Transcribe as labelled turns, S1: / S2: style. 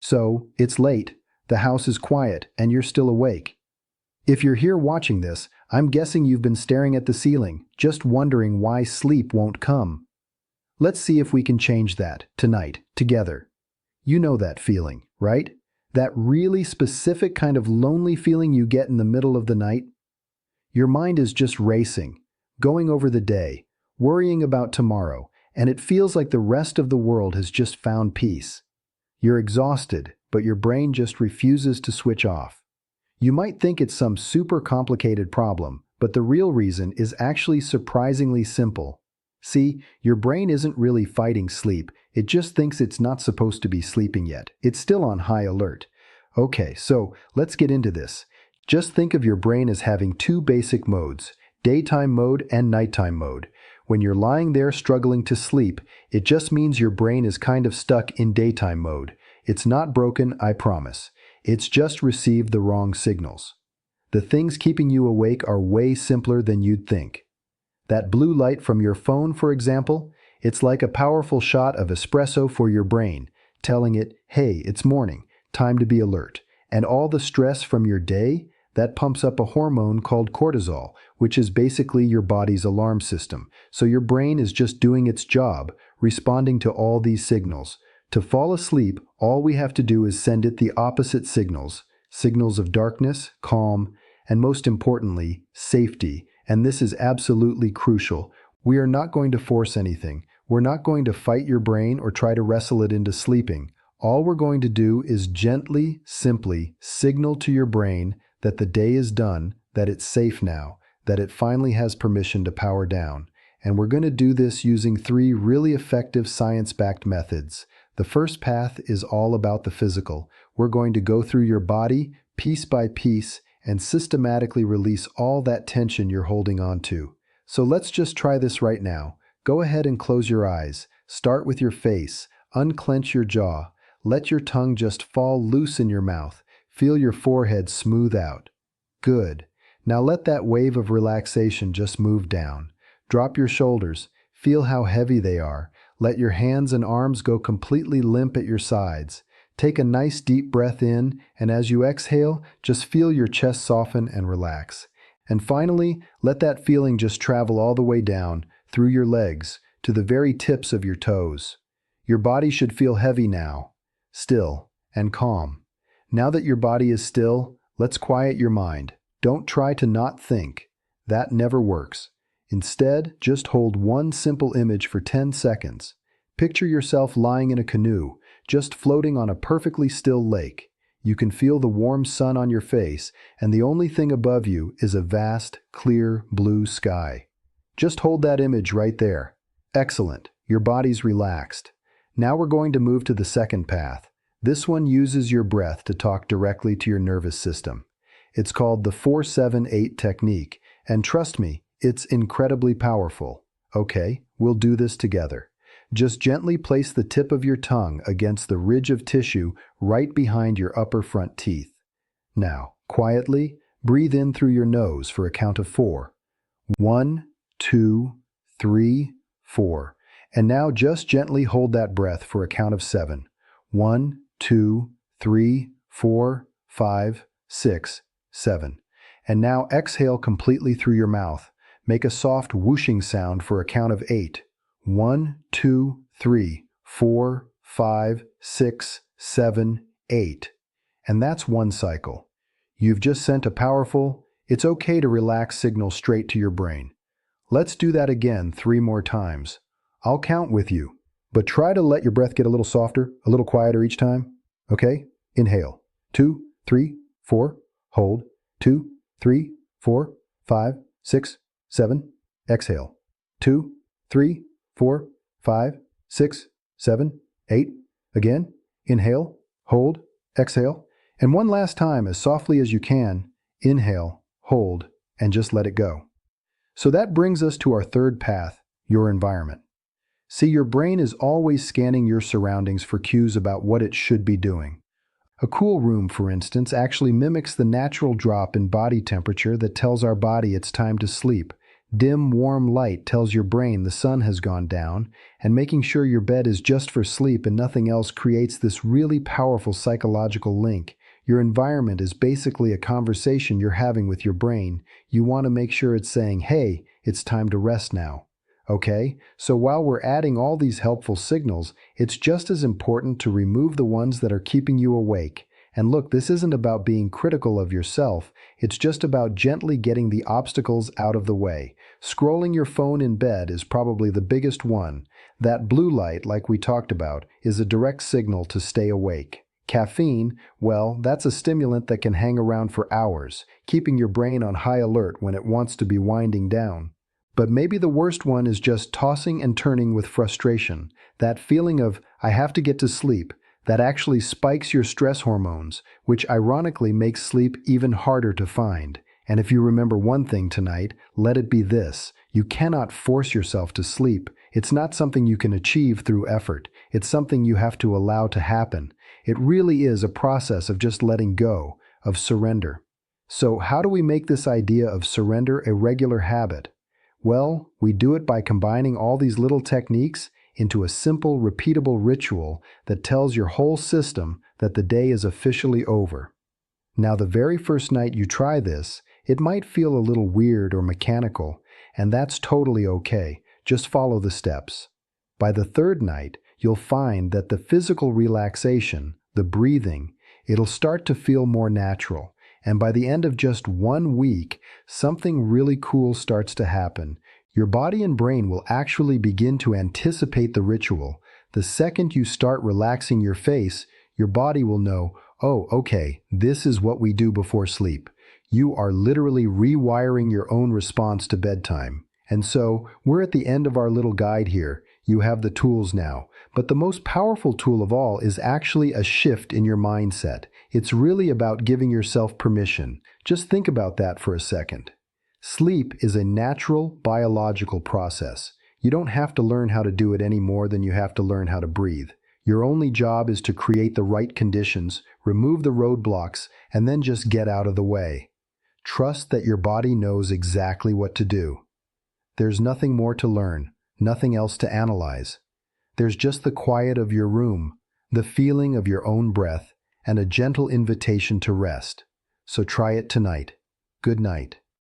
S1: So, it's late, the house is quiet, and you're still awake. If you're here watching this, I'm guessing you've been staring at the ceiling, just wondering why sleep won't come. Let's see if we can change that, tonight, together. You know that feeling, right? That really specific kind of lonely feeling you get in the middle of the night? Your mind is just racing, going over the day, worrying about tomorrow, and it feels like the rest of the world has just found peace. You're exhausted, but your brain just refuses to switch off. You might think it's some super complicated problem, but the real reason is actually surprisingly simple. See, your brain isn't really fighting sleep, it just thinks it's not supposed to be sleeping yet. It's still on high alert. Okay, so let's get into this. Just think of your brain as having two basic modes, daytime mode and nighttime mode. When you're lying there struggling to sleep, it just means your brain is kind of stuck in daytime mode. It's not broken, I promise. It's just received the wrong signals. The things keeping you awake are way simpler than you'd think. That blue light from your phone, for example, it's like a powerful shot of espresso for your brain, telling it, hey, it's morning, time to be alert. And all the stress from your day, that pumps up a hormone called cortisol, which is basically your body's alarm system. So your brain is just doing its job, responding to all these signals. To fall asleep, all we have to do is send it the opposite signals, signals of darkness, calm, and most importantly, safety. And this is absolutely crucial. We are not going to force anything. We're not going to fight your brain or try to wrestle it into sleeping. All we're going to do is gently, simply signal to your brain that the day is done, that it's safe now, that it finally has permission to power down. And we're going to do this using three really effective science-backed methods. The first path is all about the physical. We're going to go through your body, piece by piece, and systematically release all that tension you're holding on to. So let's just try this right now. Go ahead and close your eyes. Start with your face. Unclench your jaw. Let your tongue just fall loose in your mouth. Feel your forehead smooth out. Good. Now let that wave of relaxation just move down. Drop your shoulders. Feel how heavy they are. Let your hands and arms go completely limp at your sides. Take a nice deep breath in, and as you exhale, just feel your chest soften and relax. And finally, let that feeling just travel all the way down, through your legs, to the very tips of your toes. Your body should feel heavy now, still, and calm. Now that your body is still, let's quiet your mind. Don't try to not think. That never works. Instead, just hold one simple image for 10 seconds. Picture yourself lying in a canoe, just floating on a perfectly still lake. You can feel the warm sun on your face, and the only thing above you is a vast, clear, blue sky. Just hold that image right there. Excellent. Your body's relaxed. Now we're going to move to the second path. This one uses your breath to talk directly to your nervous system. It's called the 4-7-8 technique, and trust me, it's incredibly powerful. Okay, we'll do this together. Just gently place the tip of your tongue against the ridge of tissue right behind your upper front teeth. Now, quietly, breathe in through your nose for a count of 4. 1, 2, 3, 4. And now just gently hold that breath for a count of 7. 1, 2, 3, 4, 5, 6, 7. And now exhale completely through your mouth. Make a soft whooshing sound for a count of 8. 1, 2, 3, 4, 5, 6, 7, 8. And that's one cycle. You've just sent a powerful, it's okay to relax signal straight to your brain. Let's do that again 3 more times. I'll count with you, but try to let your breath get a little softer, a little quieter each time. Okay? Inhale. 2, 3, 4. Hold. 2, 3, 4, 5, 6, 7. Exhale. 2, 3, 4, 5, 6, 7, 8. Again. Inhale. Hold. Exhale. And one last time, as softly as you can, inhale, hold, and just let it go. So that brings us to our third path, your environment. See, your brain is always scanning your surroundings for cues about what it should be doing. A cool room, for instance, actually mimics the natural drop in body temperature that tells our body it's time to sleep. Dim, warm light tells your brain the sun has gone down, and making sure your bed is just for sleep and nothing else creates this really powerful psychological link. Your environment is basically a conversation you're having with your brain. You want to make sure it's saying, hey, it's time to rest now. Okay, so while we're adding all these helpful signals, it's just as important to remove the ones that are keeping you awake. And look, this isn't about being critical of yourself, it's just about gently getting the obstacles out of the way. Scrolling your phone in bed is probably the biggest one. That blue light, like we talked about, is a direct signal to stay awake. Caffeine, well, that's a stimulant that can hang around for hours, keeping your brain on high alert when it wants to be winding down. But maybe the worst one is just tossing and turning with frustration. That feeling of, I have to get to sleep, that actually spikes your stress hormones, which ironically makes sleep even harder to find. And if you remember one thing tonight, let it be this: you cannot force yourself to sleep. It's not something you can achieve through effort. It's something you have to allow to happen. It really is a process of just letting go, of surrender. So how do we make this idea of surrender a regular habit? Well, we do it by combining all these little techniques into a simple, repeatable ritual that tells your whole system that the day is officially over. Now, the very first night you try this, it might feel a little weird or mechanical, and that's totally okay. Just follow the steps. By the third night, you'll find that the physical relaxation, the breathing, it'll start to feel more natural. And by the end of just 1 week, something really cool starts to happen. Your body and brain will actually begin to anticipate the ritual. The second you start relaxing your face, your body will know, oh, okay, this is what we do before sleep. You are literally rewiring your own response to bedtime. And so, we're at the end of our little guide here. You have the tools now. But the most powerful tool of all is actually a shift in your mindset. It's really about giving yourself permission. Just think about that for a second. Sleep is a natural, biological process. You don't have to learn how to do it any more than you have to learn how to breathe. Your only job is to create the right conditions, remove the roadblocks, and then just get out of the way. Trust that your body knows exactly what to do. There's nothing more to learn, nothing else to analyze. There's just the quiet of your room, the feeling of your own breath, and a gentle invitation to rest. So try it tonight. Good night.